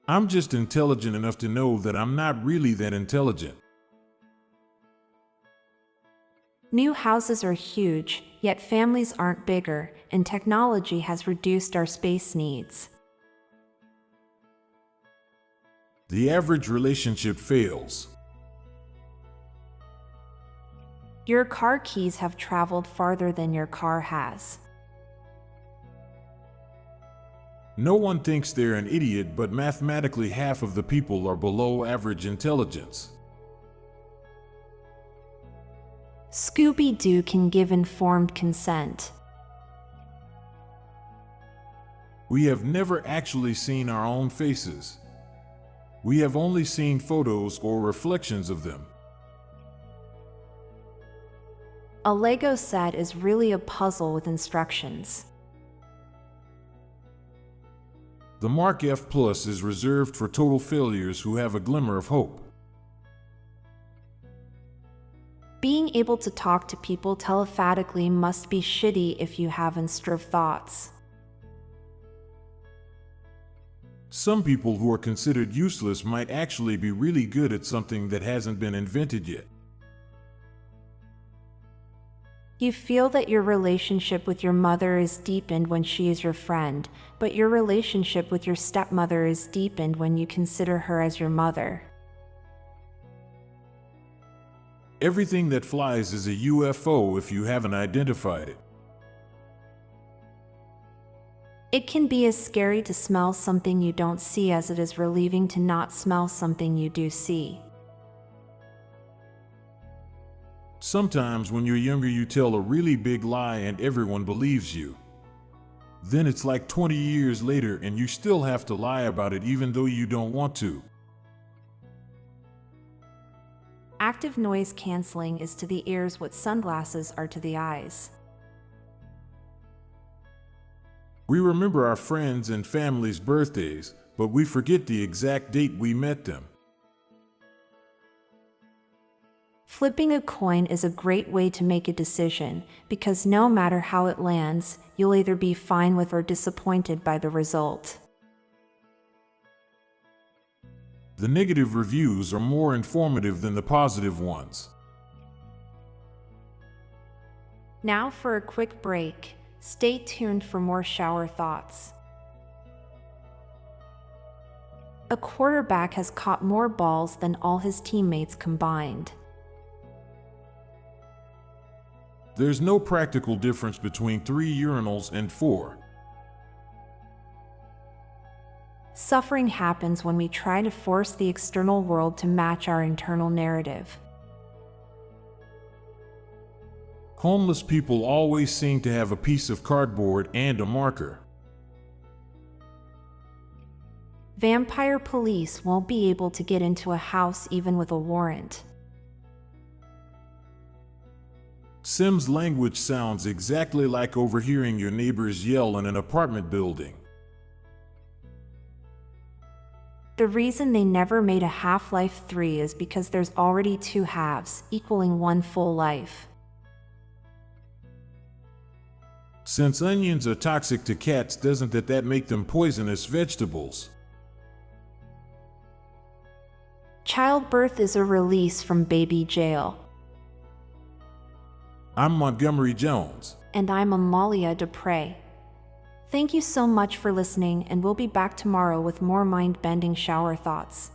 I'm just intelligent enough to know that I'm not really that intelligent. New houses are huge, yet families aren't bigger, and technology has reduced our space needs. The average relationship fails. Your car keys have traveled farther than your car has. No one thinks they're an idiot, but mathematically half of the people are below average intelligence. Scooby-Doo can give informed consent. We have never actually seen our own faces. We have only seen photos or reflections of them. A Lego set is really a puzzle with instructions. The Mark F+ is reserved for total failures who have a glimmer of hope. Being able to talk to people telepathically must be shitty if you have intrusive thoughts. Some people who are considered useless might actually be really good at something that hasn't been invented yet. You feel that your relationship with your mother is deepened when she is your friend, but your relationship with your stepmother is deepened when you consider her as your mother. Everything that flies is a UFO if you haven't identified it. It can be as scary to smell something you don't see as it is relieving to not smell something you do see. Sometimes when you're younger you tell a really big lie and everyone believes you. Then it's like 20 years later and you still have to lie about it even though you don't want to. Active noise canceling is to the ears what sunglasses are to the eyes. We remember our friends' and family's birthdays, but we forget the exact date we met them. Flipping a coin is a great way to make a decision, because no matter how it lands, you'll either be fine with or disappointed by the result. The negative reviews are more informative than the positive ones. Now for a quick break. Stay tuned for more shower thoughts. A quarterback has caught more balls than all his teammates combined. There's no practical difference between 3 urinals and 4. Suffering happens when we try to force the external world to match our internal narrative. Homeless people always seem to have a piece of cardboard and a marker. Vampire police won't be able to get into a house even with a warrant. Sim's language sounds exactly like overhearing your neighbors yell in an apartment building. The reason they never made a Half-Life 3 is because there's already 2 halves, equaling 1 full life. Since onions are toxic to cats, doesn't that make them poisonous vegetables? Childbirth is a release from baby jail. I'm Montgomery Jones. And I'm Amalia Dupre. Thank you so much for listening, and we'll be back tomorrow with more mind-bending shower thoughts.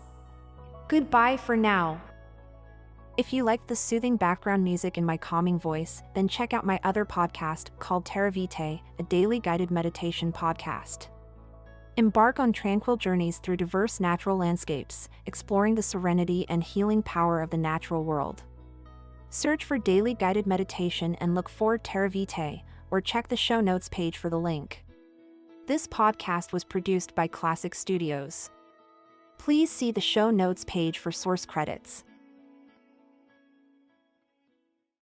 Goodbye for now. If you like the soothing background music in my calming voice, then check out my other podcast called Terra Vitae, a daily guided meditation podcast. Embark on tranquil journeys through diverse natural landscapes, exploring the serenity and healing power of the natural world. Search for Daily Guided Meditation and look for Terra Vitae, or check the show notes page for the link. This podcast was produced by Klassic Studios. Please see the show notes page for source credits.